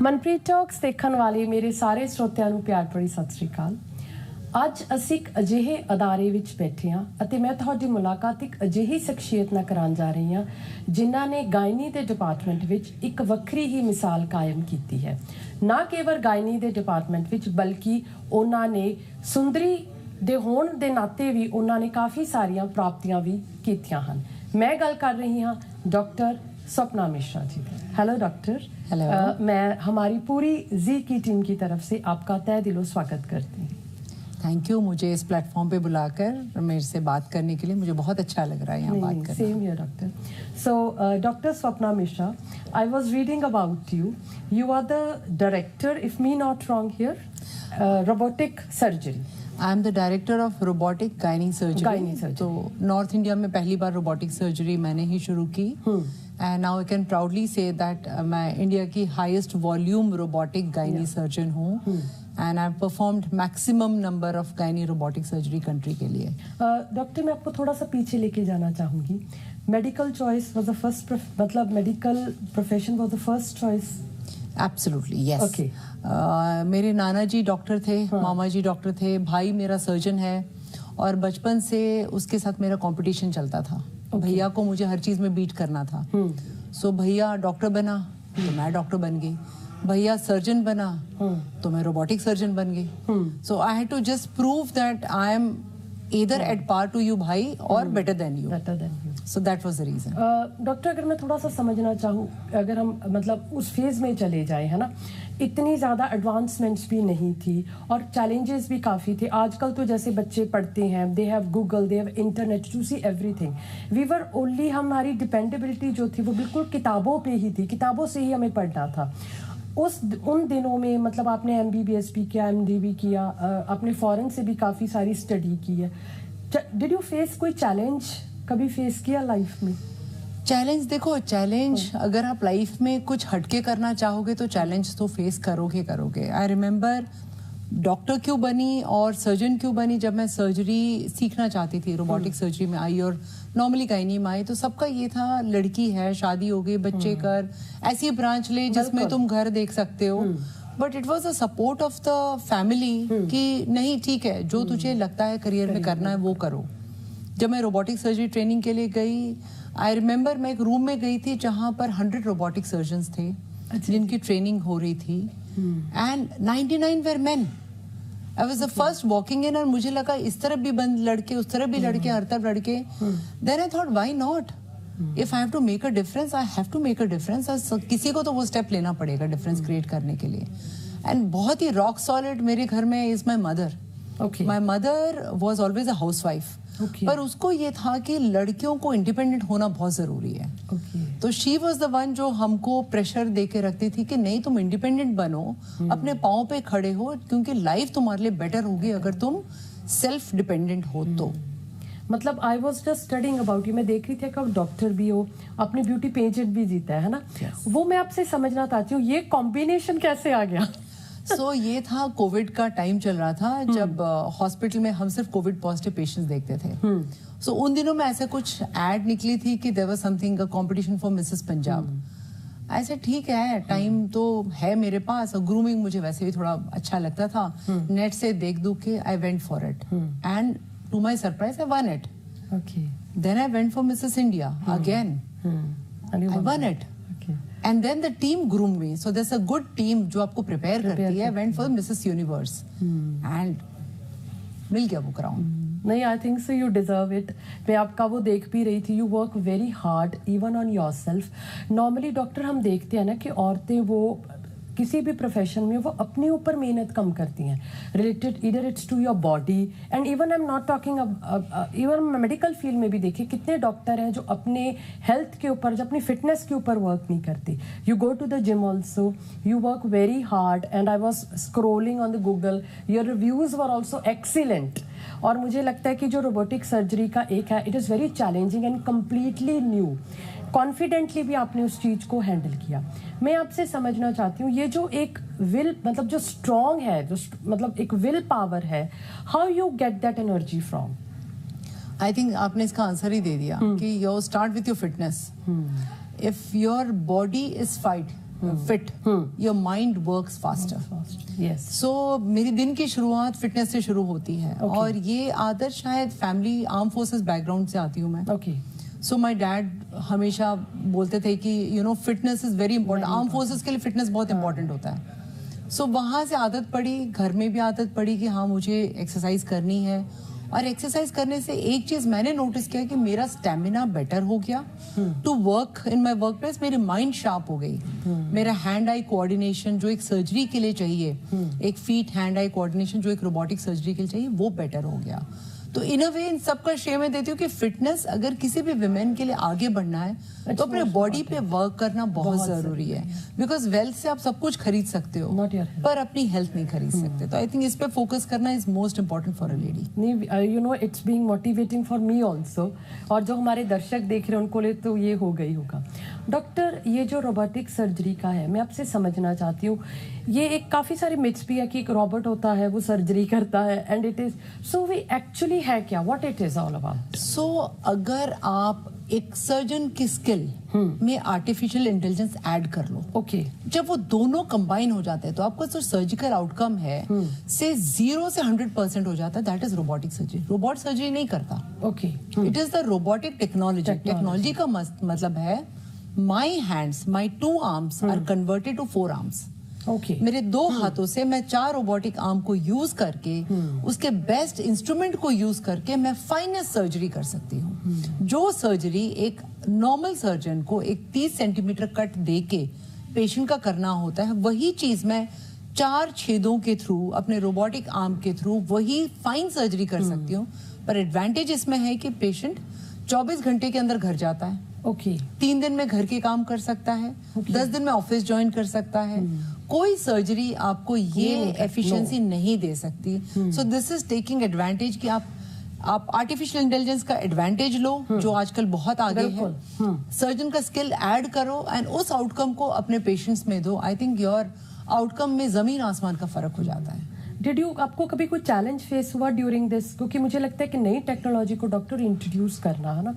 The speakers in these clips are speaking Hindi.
ਮਨਪ੍ਰੀਤ ਟਾਕਸ ਦੇਖਣ ਵਾਲੇ ਮੇਰੇ ਸਾਰੇ ਸਰੋਤਿਆਂ ਨੂੰ ਪਿਆਰ ਭਰੀ ਸਤਿ ਸ਼੍ਰੀ ਅਕਾਲ। ਅੱਜ ਅਸੀਂ ਇੱਕ ਅਜਿਹੇ ਅਦਾਰੇ ਵਿੱਚ ਬੈਠੇ ਹਾਂ ਅਤੇ ਮੈਂ ਤੁਹਾਡੀ ਮੁਲਾਕਾਤ ਇੱਕ ਅਜਿਹੀ ਸ਼ਖਸੀਅਤ ਨਾਲ ਕਰਾਉਣ ਜਾ ਰਹੀ ਹਾਂ ਜਿਨ੍ਹਾਂ ਨੇ ਗਾਇਨੀ ਦੇ ਡਿਪਾਰਟਮੈਂਟ ਵਿੱਚ ਇੱਕ ਵੱਖਰੀ ਹੀ ਮਿਸਾਲ ਕਾਇਮ ਕੀਤੀ ਹੈ। ਨਾ ਕੇਵਲ ਗਾਇਨੀ ਦੇ ਡਿਪਾਰਟਮੈਂਟ ਵਿੱਚ ਬਲਕਿ ਉਹਨਾਂ ਨੇ ਸੁੰਦਰੀ ਦੇ ਹੋਣ ਦੇ ਨਾਤੇ ਵੀ ਉਹਨਾਂ ਨੇ ਕਾਫੀ ਸਾਰੀਆਂ ਪ੍ਰਾਪਤੀਆਂ ਵੀ ਕੀਤੀਆਂ ਹਨ। ਮੈਂ ਗੱਲ ਕਰ ਰਹੀ ਹਾਂ doctor Swapna Mishra ji. Hello doctor. Hello. मैं हमारी पूरी जी की टीम की तरफ से आपका तहे दिलों स्वागत करती हूँ। थैंक यू, मुझे इस प्लेटफॉर्म पे बुलाकर मेरे से बात करने के लिए मुझे बहुत अच्छा लग रहा है यहाँ बात करना। Same here doctor. So doctor Swapna Mishra, I was reading about you. You are the director, if me not wrong here, robotic surgery. I am the director of robotic gynae surgery. तो नॉर्थ इंडिया में पहली बार रोबोटिक सर्जरी मैंने ही शुरू की and now I can proudly say that मैं इंडिया की highest volume robotic gynae surgeon हूँ and I performed maximum number of gynae robotic surgery country के लिए। डॉक्टर, मैं आपको थोड़ा सा पीछे लेके जाना चाहूँगी। Medical choice was the first, मतलब medical profession was the first choice? Absolutely yes. Okay. मेरे नाना जी डॉक्टर थे, मामा जी डॉक्टर थे, भाई मेरा सर्जन है और बचपन से उसके साथ मेरा कंपटीशन चलता था। भैया को मुझे हर चीज में बीट करना था। सो भैया डॉक्टर बना तो मैं डॉक्टर बन गई, भैया सर्जन बना तो मैं रोबोटिक सर्जन बन गई। So I had to just prove that I am either at par to you भाई और better than you. So that was the reason. Doctor, अगर मैं थोड़ा सा समझना चाहूँ, अगर हम मतलब उस फेज में चले जाए, है ना, इतनी ज़्यादा एडवांसमेंट्स भी नहीं थी और चैलेंजेस भी काफ़ी थे। आजकल तो जैसे बच्चे पढ़ते हैं, they have Google, they have internet to see everything. We were only, हमारी डिपेंडेबिलिटी जो थी वो बिल्कुल किताबों पे ही थी, किताबों से ही हमें पढ़ना था। उन दिनों में मतलब आपने MBBS भी किया, MD भी किया, आपने फॉरेन से भी काफ़ी सारी स्टडी की है। डिड यू फेस कोई चैलेंज, कभी फेस किया लाइफ में? चैलेंज देखो, चैलेंज अगर आप लाइफ में कुछ हटके करना चाहोगे तो चैलेंज तो फेस करोगे। आई रिमेम्बर डॉक्टर क्यों बनी और सर्जन क्यों बनी। जब मैं सर्जरी सीखना चाहती थी, रोबोटिक सर्जरी में आई और नॉर्मली गायनी में आई, तो सबका ये था लड़की है, शादी हो गई, बच्चे कर, ऐसी ब्रांच ले जिसमें तुम घर देख सकते हो। But it was a support of the family कि नहीं ठीक है, जो तुझे लगता है करियर में करना है वो करो। जब मैं रोबोटिक सर्जरी ट्रेनिंग के लिए गई, आई रिमेम्बर मैं एक रूम में गई थी जहाँ पर 100 रोबोटिक सर्जन्स थे जिनकी ट्रेनिंग हो रही थी and 99 were men. I was the first walking in और मुझे लगा इस तरफ भी बंद लड़के, उस तरफ भी लड़के, हर तरफ लड़के। Then I thought why not? If I have to make a difference, I have to make a difference। किसी को तो वो स्टेप लेना पड़ेगा डिफरेंस क्रिएट करने के लिए। एंड बहुत ही रॉक सॉलिड मेरे घर में is my mother. My mother was always a house wife. पर उसको ये था कि लड़कियों को इंडिपेंडेंट होना बहुत जरूरी है। तो शी वॉज द वन जो हमको प्रेशर दे के रखती थी कि नहीं, तुम इंडिपेंडेंट बनो, अपने पाँव पे खड़े हो, क्योंकि लाइफ तुम्हारे लिए बेटर होगी अगर तुम सेल्फ डिपेंडेंट हो तो। मतलब I was just studying about you, मैं देख रही थी कि आप डॉक्टर भी हो, अपनी ब्यूटी पेजेंट भी जीता है ना। वो मैं आपसे समझना चाहती हूँ, ये कॉम्बिनेशन कैसे आ गया? ये था कोविड का टाइम चल रहा था जब हॉस्पिटल में हम सिर्फ कोविड पॉजिटिव पेशेंट्स देखते थे। उन दिनों में ऐसे कुछ एड निकली थी कि there was something, a competition for Mrs Punjab. ऐसे ठीक है, टाइम तो है मेरे पास और ग्रूमिंग मुझे वैसे भी थोड़ा अच्छा लगता था। नेट से देख के I went for it and to my surprise I won it. Then I went for Mrs India again, I won it. And then the team groomed me. So there's a good team जो आपको prepare करती है। Went for Mrs. Universe and मिल गया वो crown। नहीं, I think so you deserve it। मैं आपका वो देख भी रही थी, you work very hard even on yourself। Normally doctor हम देखते हैं ना कि औरतें वो किसी भी प्रोफेशन में वो अपने ऊपर मेहनत कम करती हैं, रिलेटेड इधर it's to your body and even I am not talking, even medical field में भी देखिए कितने डॉक्टर हैं जो अपने हेल्थ के ऊपर, जो अपनी फिटनेस के ऊपर वर्क नहीं करते। You go to the gym also, you work very hard and I was scrolling on the Google, your reviews were also excellent. और मुझे लगता है कि जो रोबोटिक सर्जरी का एक है, it is very challenging and completely new. Confidently भी आपने उस चीज़ को हैंडल किया। मैं आपसे समझना चाहती हूँ, ये जो एक विल, मतलब जो स्ट्रॉन्ग है, जो मतलब एक विल पावर है, how you get that energy from? I think आपने इसका आंसर ही दे दिया कि you start with your fitness. If your body is fight, fit, your mind works faster. Yes. So मेरी दिन की शुरुआत फिटनेस से शुरू होती है और ये आदत शायद फैमिली आर्म फोर्सेस बैकग्राउंड से आती हूँ मैं। ओके। सो माई डैड हमेशा बोलते थे कि you know fitness is very important, arm forces के लिए फिटनेस बहुत इंपॉर्टेंट होता है। सो वहाँ से आदत पड़ी, घर में भी आदत पड़ी कि हाँ मुझे एक्सरसाइज करनी है। और एक्सरसाइज करने से एक चीज मैंने नोटिस किया कि मेरा स्टेमिना बेटर हो गया to work in my work place. मेरी माइंड शार्प हो गई, मेरा हैंड आई कोऑर्डिनेशन जो एक सर्जरी के लिए चाहिए, एक फीट हैंड आई कोऑर्डिनेशन जो एक रोबोटिक सर्जरी के लिए चाहिए, वो बेटर हो गया। तो इन अ वे इन सबका श्रेय मैं देती हूँ कि फिटनेस अगर किसी भी विमेन के लिए आगे बढ़ना है तो अपने बॉडी पे वर्क करना बहुत जरूरी है। बिकॉज वेल्थ से आप सब कुछ खरीद सकते हो पर अपनी हेल्थ नहीं खरीद सकते। तो आई थिंक इस पे फोकस करना is most important for a lady. नहीं, you know it's being motivating for me also, और जो हमारे दर्शक देख रहे हैं उनको लिए तो ये हो गई होगा। डॉक्टर, ये जो रोबोटिक सर्जरी का है, मैं आपसे समझना चाहती हूँ, ये एक काफी सारे मिथ्स भी है कि एक रोबोट होता है वो सर्जरी करता है, and it is so we actually है क्या, what it is all about? So अगर आप एक सर्जन की स्किल में आर्टिफिशियल इंटेलिजेंस ऐड कर लो, ओके, जब वो दोनों कंबाइन हो जाते हैं तो आपका जो सर्जिकल आउटकम है से 0 से 100% हो जाता है। That is robotic surgery. Robot surgery नहीं करता, okay. It is the robotic technology. Technology का मतलब है my hands, my 2 arms are converted to 4 arms. Okay. मेरे 2 हाथों से मैं 4 रोबोटिक आर्म को यूज करके उसके बेस्ट इंस्ट्रूमेंट को यूज करके मैं फाइनेस्ट सर्जरी कर सकती हूँ। जो सर्जरी एक नॉर्मल सर्जन को एक 30 सेंटीमीटर कट दे के पेशेंट का करना होता है, वही चीज मैं 4 छेदों के थ्रू अपने रोबोटिक आर्म के थ्रू वही फाइन सर्जरी कर सकती हूँ। पर एडवांटेज इसमें है कि पेशेंट 24 घंटे के अंदर घर जाता है, ओके, 3 दिन में घर के काम कर सकता है, 10 दिन में ऑफिस ज्वाइन कर सकता है। कोई सर्जरी आपको ये एफिशिएंसी नहीं दे सकती। So this is taking advantage कि आप आर्टिफिशियल इंटेलिजेंस का एडवांटेज लो जो आजकल बहुत आगे है, सर्जन का स्किल ऐड करो एंड उस आउटकम को अपने पेशेंट्स में दो। आई थिंक योर आउटकम में जमीन आसमान का फर्क हो जाता है। आपको कभी कोई चैलेंज फेस हुआ ड्यूरिंग दिस? क्योंकि मुझे लगता है कि नई टेक्नोलॉजी को डॉक्टर इंट्रोड्यूस करना है ना,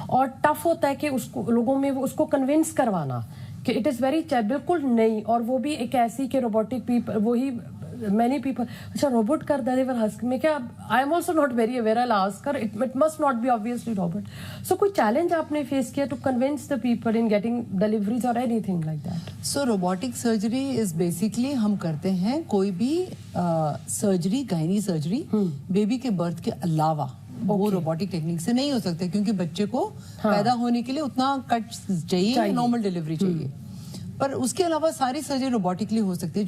और टफ होता है कि उसको लोगों में उसको कन्विंस करवाना कि इट इज वेरी बिल्कुल नई, और वो भी एक ऐसी कि रोबोटिक पीपल, वही मैनी पीपल, अच्छा रोबोट कर दे हस्क में क्या, I am also not very aware, I ask her, it must not be obviously robot. So कोई चैलेंज आपने फेस किया to convince the people in getting deliveries और anything like that? So robotic surgery is basically हम करते हैं कोई भी सर्जरी, गायनी सर्जरी बेबी के बर्थ के अलावा वो रोबोटिक टेक्निक से नहीं हो सकते, क्योंकि बच्चे को पैदा होने के लिए उतना कट चाहिए, नॉर्मल डिलीवरी चाहिए। पर उसके अलावा सारी सर्जरी रोबोटिकली हो सकती है।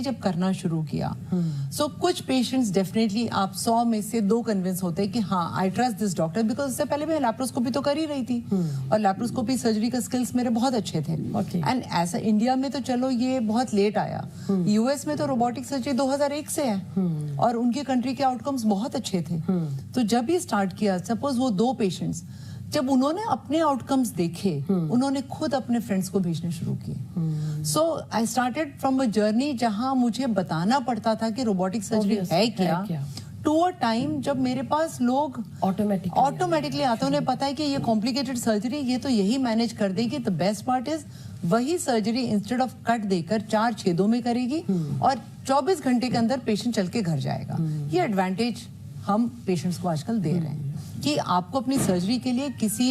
जब करना शुरू किया, सो कुछ पेशेंट्स डेफिनेटली आप 100 में से 2 कन्विंस होते हैं कि हाँ I trust this doctor, because उससे पहले मैं लैप्रोस्कोपी तो कर ही रही थी और लैप्रोस्कोपी सर्जरी का स्किल्स मेरे बहुत अच्छे थे। एंड ऐसा इंडिया में तो चलो ये बहुत लेट आया, यूएस में तो रोबोटिक सर्जरी 2001 से है और उनकी कंट्री के आउटकम्स बहुत अच्छे थे। तो जब ये स्टार्ट किया, सपोज वो 2 पेशेंट्स जब उन्होंने अपने आउटकम्स देखे, उन्होंने खुद अपने फ्रेंड्स को भेजने शुरू किए। So I started from a journey जहां मुझे बताना पड़ता था कि रोबोटिक सर्जरी है क्या, टू अ टाइम जब मेरे पास लोग ऑटोमेटिकली आते हैं, उन्हें पता है कि ये कॉम्प्लिकेटेड सर्जरी ये तो यही मैनेज कर देगी। द बेस्ट पार्ट इज वही सर्जरी इंस्टेड ऑफ कट देकर 4 छेदों में करेगी और 24 घंटे के अंदर पेशेंट चल के घर जाएगा। ये एडवांटेज हम पेशेंट्स को आजकल दे रहे हैं कि आपको अपनी सर्जरी के लिए किसी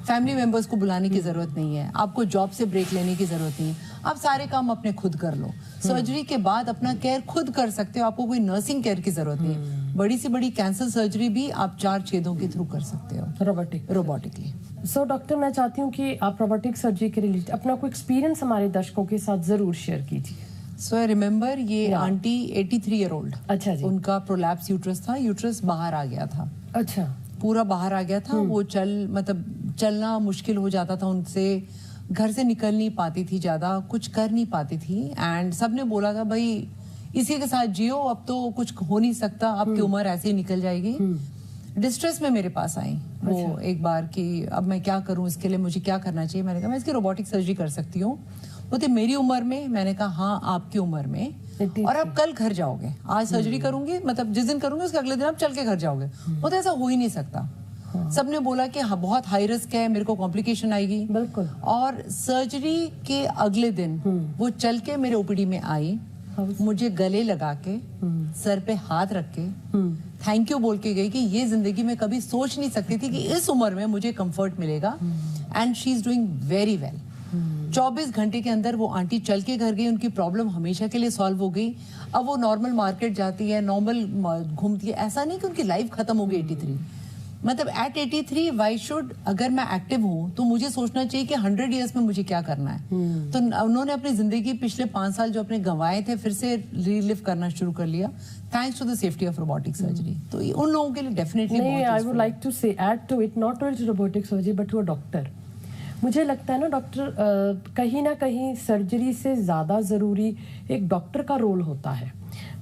फैमिली मेंबर्स को बुलाने की जरूरत नहीं है, आपको जॉब से ब्रेक लेने की जरूरत नहीं है, आप सारे काम अपने खुद कर लो। सर्जरी के बाद अपना केयर खुद कर सकते हो, आपको कोई नर्सिंग केयर की जरूरत नहीं है। बड़ी से बड़ी कैंसर सर्जरी भी आप 4 छेदों के थ्रू कर सकते हो रोबोटिकली। सो डॉक्टर, मैं चाहती हूँ कि आप रोबोटिक सर्जरी के रिलेटेड अपना कोई एक्सपीरियंस हमारे दर्शकों के साथ जरूर शेयर कीजिए। सो आई रिमेम्बर ये आंटी 83 ईयर ओल्ड, अच्छा जी, उनका प्रोलैप्स यूट्रस था, यूट्रस बाहर आ गया था। अच्छा, पूरा बाहर आ गया था। वो चलना मुश्किल हो जाता था उनसे, घर से निकल नहीं पाती थी, ज्यादा कुछ कर नहीं पाती थी। एंड सबने बोला था भाई इसी के साथ जियो, अब तो कुछ हो नहीं सकता, आपकी उम्र ऐसे ही निकल जाएगी। डिस्ट्रेस में मेरे पास आई वो एक बार कि अब मैं क्या करूं, इसके लिए मुझे क्या करना चाहिए। मैंने कहा मैं इसकी रोबोटिक सर्जरी कर सकती हूँ। बोलते मेरी उम्र में? मैंने कहा हाँ आपकी उम्र में, और आप कल घर जाओगे, आज सर्जरी करूंगी, मतलब जिस दिन करूंगी उसके अगले दिन आप चल के घर जाओगे। वो तो ऐसा हो ही नहीं सकता। सबने बोला कि हाँ बहुत हाई रिस्क है, मेरे को कॉम्प्लिकेशन आएगी। बिल्कुल। और सर्जरी के अगले दिन वो चल के मेरे ओपीडी में आई, मुझे गले लगा के सर पे हाथ रख के थैंक यू बोल के गई कि ये जिंदगी में कभी सोच नहीं सकती थी कि इस उम्र में मुझे कंफर्ट मिलेगा। And she is doing very well. 24 घंटे के अंदर वो आंटी चल के घर गई, उनकी प्रॉब्लम हमेशा के लिए सॉल्व हो गई। अब वो नॉर्मल मार्केट जाती है, नॉर्मल घूमती है। ऐसा नहीं कि उनकी लाइफ खत्म हो गई 83। मतलब एट 83 वाई शुड, अगर मैं एक्टिव हूँ तो मुझे सोचना चाहिए कि 100 इयर्स में मुझे क्या करना है। तो उन्होंने अपनी जिंदगी पिछले 5 साल जो अपने गंवाए थे फिर से रीलिव करना शुरू कर लिया, thanks to the safety of robotic surgery. तो उन लोगों के लिए डेफिनेटली नहीं, I would like to say add to it, not only to robotic surgery but to a doctor. मुझे लगता है ना डॉक्टर, कहीं ना कहीं सर्जरी से ज़्यादा ज़रूरी एक डॉक्टर का रोल होता है।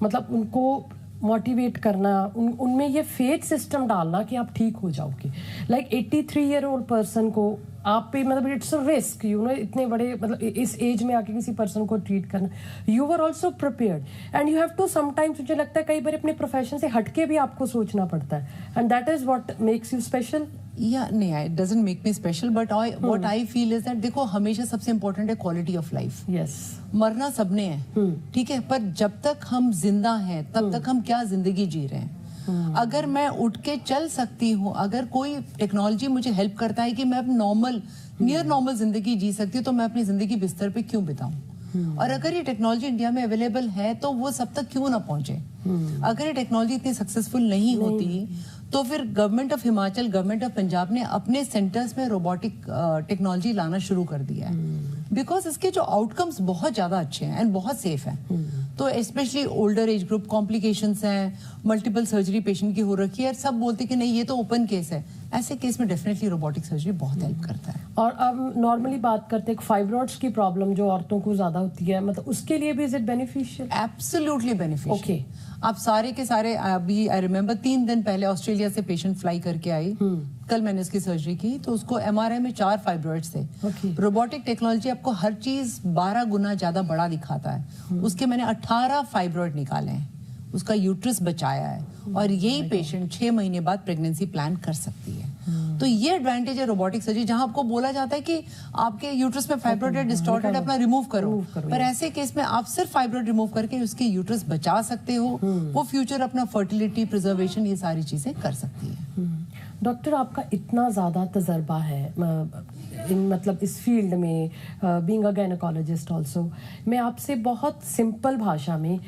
मतलब उनको मोटिवेट करना, उनमें ये फेथ सिस्टम डालना कि आप ठीक हो जाओगे। लाइक 83-year-old पर्सन को आप पे, मतलब it's a risk, you know, इतने बड़े, मतलब इस एज में आके किसी पर्सन को ट्रीट करना। You are also prepared and you have to sometimes, मुझे लगता है कई बार अपने प्रोफेशन से हटके भी आपको सोचना पड़ता है, and that is what makes you special. या नहीं, it doesn't make me special, but what I feel is that देखो हमेशा सबसे इंपॉर्टेंट है क्वालिटी ऑफ लाइफ। यस, मरना सबने है, ठीक है, पर जब तक हम जिंदा हैं तब तक हम क्या जिंदगी जी रहे हैं। अगर मैं उठ के चल सकती हूँ, अगर कोई टेक्नोलॉजी मुझे हेल्प करता है कि मैं अब नॉर्मल, नियर नॉर्मल जिंदगी जी सकती हूँ, तो मैं अपनी जिंदगी बिस्तर पे क्यों बिताऊं। और अगर ये टेक्नोलॉजी इंडिया में अवेलेबल है तो वो सब तक क्यों ना पहुंचे। अगर ये टेक्नोलॉजी इतनी सक्सेसफुल नहीं होती तो फिर government of Himachal, government of Punjab ने अपने सेंटर्स में रोबोटिक टेक्नोलॉजी लाना शुरू कर दिया है, बिकॉज इसके जो आउटकम्स बहुत ज्यादा अच्छे हैं एंड बहुत सेफ हैं। तो specially older age group, complications हैं, मल्टीपल सर्जरी पेशेंट की हो रखी है, सब बोलते कि नहीं ये तो ओपन केस है, ऐसे केस में डेफिनेटली रोबोटिक सर्जरी बहुत हेल्प करता है। और अब नॉर्मली बात करते हैं फाइब्रॉइड्स की प्रॉब्लम जो औरतों को ज्यादा होती है, मतलब उसके लिए भी is it beneficial? Absolutely beneficial. Okay, आप सारे के सारे, अभी आई रिमेम्बर 3 दिन पहले ऑस्ट्रेलिया से पेशेंट फ्लाई करके आई, कल मैंने इसकी सर्जरी की, तो उसको एमआरआई में 4 फाइब्रॉइड्स थे। रोबोटिक टेक्नोलॉजी आपको हर चीज 12 गुना ज्यादा बड़ा दिखाता है। उसके मैंने 18 फाइब्रॉइड निकाले हैं, उसका यूट्रस बचाया है, और यही पेशेंट 6 महीने बाद प्रेगनेंसी प्लान कर सकती है। तो ये एडवांटेज है रोबोटिक सर्जरी, जहां आपको बोला जाता है कि आपके यूट्रस में फाइब्रॉइड है, डिस्टॉर्टेड, अपना रिमूव करो। पर ऐसे केस में आप सिर्फ फाइब्रॉइड रिमूव करके उसकी यूट्रस बचा सकते हो, वो फ्यूचर अपना फर्टिलिटी, प्रिजर्वेशन, ये सारी चीजें कर सकती है। डॉक्टर, आपका इतना ज़्यादा तजर्बा है मतलब इस फील्ड में, बीइंग अ गायनेकोलॉजिस्ट ऑल्सो, मैं आपसे बहुत सिंपल भाषा में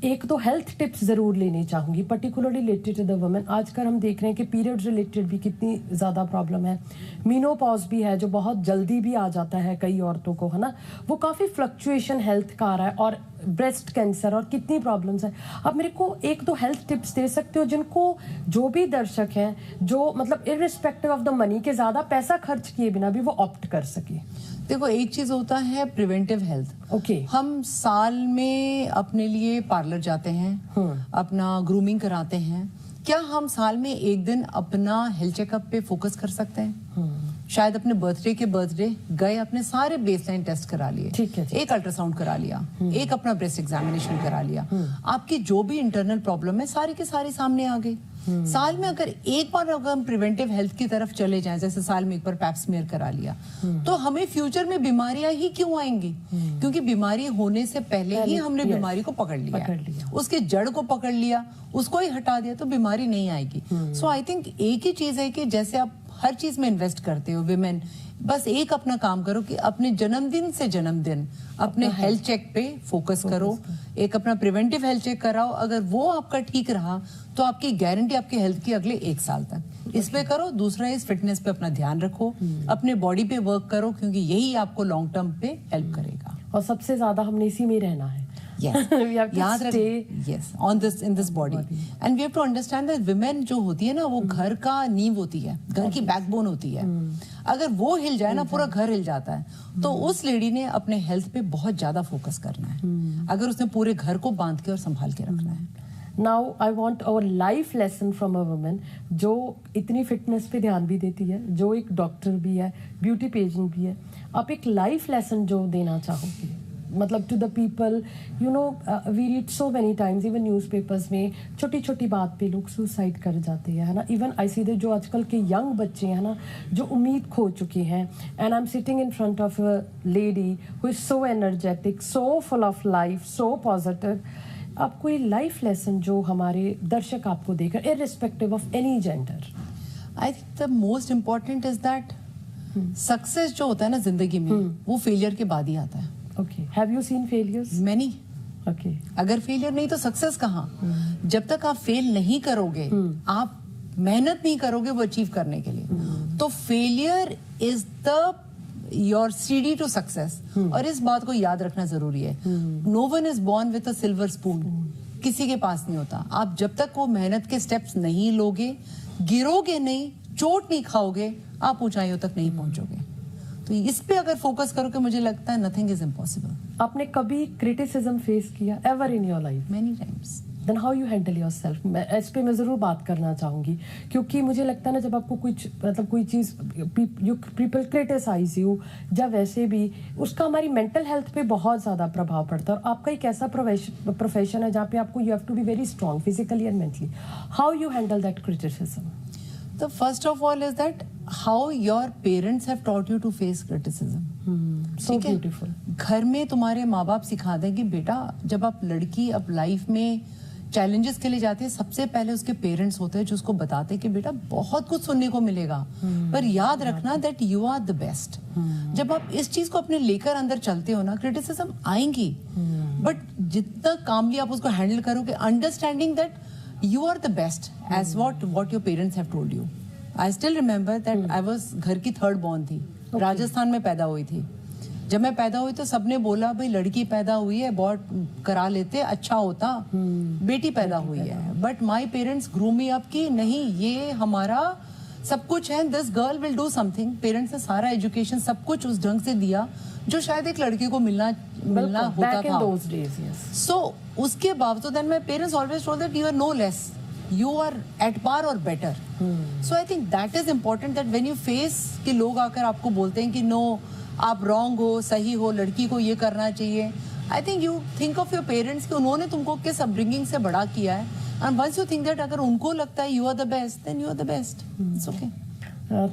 एक दो हेल्थ टिप्स ज़रूर लेनी चाहूँगी, particularly related to the women. आजकल हम देख रहे हैं कि पीरियड्स रिलेटेड भी कितनी ज़्यादा प्रॉब्लम है, मीनोपॉज भी है जो बहुत जल्दी भी आ जाता है कई औरतों को, है ना, वो काफ़ी फ्लक्चुएशन हेल्थ का आ रहा है, और ब्रेस्ट कैंसर और कितनी प्रॉब्लम्स हैं। आप मेरे को एक दो हेल्थ टिप्स दे सकते हो जिनको जो भी दर्शक हैं, जो मतलब इररिस्पेक्टिव ऑफ द मनी के ज़्यादा पैसा खर्च किए बिना भी वो ऑप्ट कर सके? देखो, एक चीज होता है प्रिवेंटिव हेल्थ। ओके, हम साल में अपने लिए पार्लर जाते हैं, अपना ग्रूमिंग कराते हैं, क्या हम साल में एक दिन अपना हेल्थ चेकअप पे फोकस कर सकते हैं? शायद अपने बर्थडे गए, अपने सारे बेसलाइन टेस्ट करा लिए, ठीक है, एक अल्ट्रासाउंड करा लिया, एक अपना ब्रेस्ट एग्जामिनेशन करा लिया, आपकी जो भी इंटरनल प्रॉब्लम है सारी की सारी सामने आ गई। साल में अगर एक बार अगर हम प्रिवेंटिव हेल्थ की तरफ चले जाएं, जैसे साल में एक बार पैप स्मीयर करा लिया, तो हमें फ्यूचर में बीमारियां ही क्यों आएंगी? क्योंकि बीमारी होने से पहले ही हमने बीमारी को पकड़ लिया, उसके जड़ को पकड़ लिया, उसको ही हटा दिया, तो बीमारी नहीं आएगी। सो आई थिंक एक ही चीज है कि जैसे आप हर चीज में इन्वेस्ट करते हो, विमेन बस एक अपना काम करो कि अपने जन्मदिन से जन्मदिन अपने हेल्थ चेक पे फोकस करो, एक अपना प्रिवेंटिव हेल्थ चेक कराओ। अगर वो आपका ठीक रहा तो आपकी गारंटी आपके हेल्थ की अगले 1 साल तक। इस पे करो। दूसरा इस फिटनेस पे अपना ध्यान रखो, अपने बॉडी पे वर्क करो, क्योंकि यही आपको लॉन्ग टर्म पे हेल्प करेगा। और सबसे ज्यादा हमने इसी में रहना है। याद रखें, yes, on this, in this body, and we have to understand that women जो होती है ना, वो घर का नींव होती है, घर की बैकबोन होती है। अगर वो हिल जाए ना, पूरा घर हिल जाता है। तो उस लेडी ने अपने हेल्थ पे बहुत ज्यादा फोकस करना है, अगर उसने पूरे घर को बांध के और संभाल के रखना है। Now I want our life lesson from a woman जो इतनी फिटनेस पे ध्यान भी देती है, जो एक डॉक्टर भी है, ब्यूटी पेजेंट भी है। आप एक लाइफ लेसन जो देना चाहोगे? मतलब to the people, you know, we read so many times even newspapers में छोटी छोटी बात पे लोग सुसाइड कर जाते हैं, है ना. इवन आई सी जो आजकल के यंग बच्चे हैं ना, जो उम्मीद खो चुके हैं. And I am sitting in front of a lady who is so energetic, so full of life, so positive. आप कोई लाइफ लेसन जो हमारे दर्शक आपको देकर, irrespective of any gender. I think the most important is that success जो होता है ना जिंदगी में, वो फेलियर के बाद ही आता है. Okay, have you seen failures? Many. Okay, अगर फेलियर नहीं तो सक्सेस कहाँ? जब तक आप फेल नहीं करोगे, आप मेहनत नहीं करोगे वो अचीव करने के लिए, तो फेलियर इज द योर सीढ़ी टू सक्सेस. और इस बात को याद रखना जरूरी है. No one is born with a silver spoon. किसी के पास नहीं होता. आप जब तक वो मेहनत के स्टेप्स नहीं लोगे, गिरोगे नहीं, चोट नहीं खाओगे, आप ऊंचाइयों तक नहीं पहुंचोगे. तो इस पे अगर फोकस करोगे, मुझे लगता है नथिंग इज इम्पॉसिबल. आपने कभी क्रिटिसिज्म फेस किया ever in your life? Many times. Then how you handle yourself? इस पे मैं जरूर बात करना चाहूंगी, क्योंकि मुझे लगता है ना, जब आपको कुछ मतलब कोई चीज पीपल क्रिटिसाइज यू, जब वैसे भी उसका हमारी मेंटल हेल्थ पे बहुत ज्यादा प्रभाव पड़ता है. और आपका एक ऐसा प्रोफेशन है जहाँ पे आपको you have to be very strong physically and mentally. How you handle that criticism? The first of all is that how your parents have taught you to face criticism. So beautiful. घर में तुम्हारे माँ बाप सिखा दें कि बेटा, जब आप लड़की अब लाइफ में चैलेंजेस के लिए जाती है, सबसे पहले उसके पेरेंट्स होते हैं जो उसको बताते हैं कि बेटा बहुत कुछ सुनने को मिलेगा, पर याद रखना that you are the best. जब आप इस चीज को अपने लेकर अंदर चलते हो ना, क्रिटिसिज्म आएंगी, बट जितना कामली आप उसको हैंडल करोगे, understanding that you are the best as what your parents have told you. I still remember that I was घर की थर्ड बॉर्न थी. राजस्थान में पैदा हुई थी. जब मैं पैदा हुई तो सबने बोला भाई लड़की पैदा हुई है, बहुत करा लेते, अच्छा होता. बेटी पैदा हुई है. But my parents grew me up कि नहीं, ये हमारा सब कुछ है, this girl will do something. Parents ने सारा एजुकेशन सब कुछ उस ढंग से दिया जो शायद एक लड़की को मिलना होता था. सो उसके बावजूद then my parents always told that you are no less, you are at par और better. So I think that is important that when you face कि लोग आकर आपको बोलते हैं कि नो आप रॉन्ग हो, सही हो, लड़की को ये करना चाहिए. I think you think of your parents कि उन्होंने तुमको किस अपब्रिंगिंग से बड़ा किया है. And once you think that अगर उनको लगता है you are the best, then you are the best. It's okay.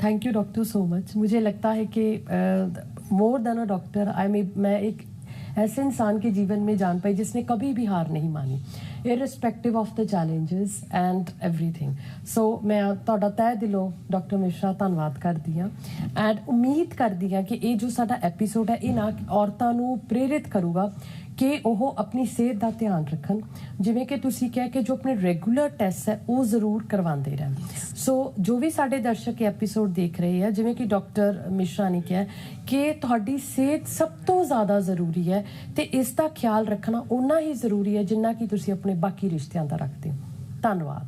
Thank you doctor so much. मुझे लगता है कि मोर देन अ डॉक्टर मैं एक ऐसे इंसान के जीवन में जान पाई जिसने कभी भी हार नहीं मानी, irrespective of the challenges and everything. So मैं ਤੁਹਾਡਾ ਤਹਿ ਦਿਲੋਂ ਡਾਕਟਰ ਮਿਸ਼ਰਾ ਧੰਨਵਾਦ ਕਰਦੀ ਹਾਂ ਐਂਡ ਉਮੀਦ ਕਰਦੀ ਹਾਂ ਕਿ ਇਹ ਜੋ ਸਾਡਾ ਐਪੀਸੋਡ ਹੈ, ਇਹ ਨਾ ਔਰਤਾਂ ਨੂੰ ਪ੍ਰੇਰਿਤ ਕਰੂਗਾ ਕਿ ਉਹ ਆਪਣੀ ਸਿਹਤ ਦਾ ਧਿਆਨ ਰੱਖਣ. ਜਿਵੇਂ ਕਿ ਤੁਸੀਂ ਕਿਹਾ ਕਿ ਜੋ ਆਪਣੇ ਰੈਗੂਲਰ ਟੈਸਟ ਹੈ ਉਹ ਜ਼ਰੂਰ ਕਰਵਾਉਂਦੇ ਰਹਿਣ. ਸੋ ਜੋ ਵੀ ਸਾਡੇ ਦਰਸ਼ਕ ਐਪੀਸੋਡ ਦੇਖ ਰਹੇ ਆ, ਜਿਵੇਂ ਕਿ ਡਾਕਟਰ ਮਿਸ਼ਰਾ ਨੇ ਕਿਹਾ ਕਿ ਤੁਹਾਡੀ ਸਿਹਤ ਸਭ ਤੋਂ ਜ਼ਿਆਦਾ ਜ਼ਰੂਰੀ ਹੈ ਤੇ ਇਸ ਦਾ ਖਿਆਲ ਰੱਖਣਾ ਓਨਾ ਹੀ ਜ਼ਰੂਰੀ ਹੈ ਜਿੰਨਾ ਕਿ ਤੁਸੀਂ ਆਪਣੇ ਬਾਕੀ ਰਿਸ਼ਤਿਆਂ ਦਾ ਰੱਖਦੇ ਹੋ. ਧੰਨਵਾਦ.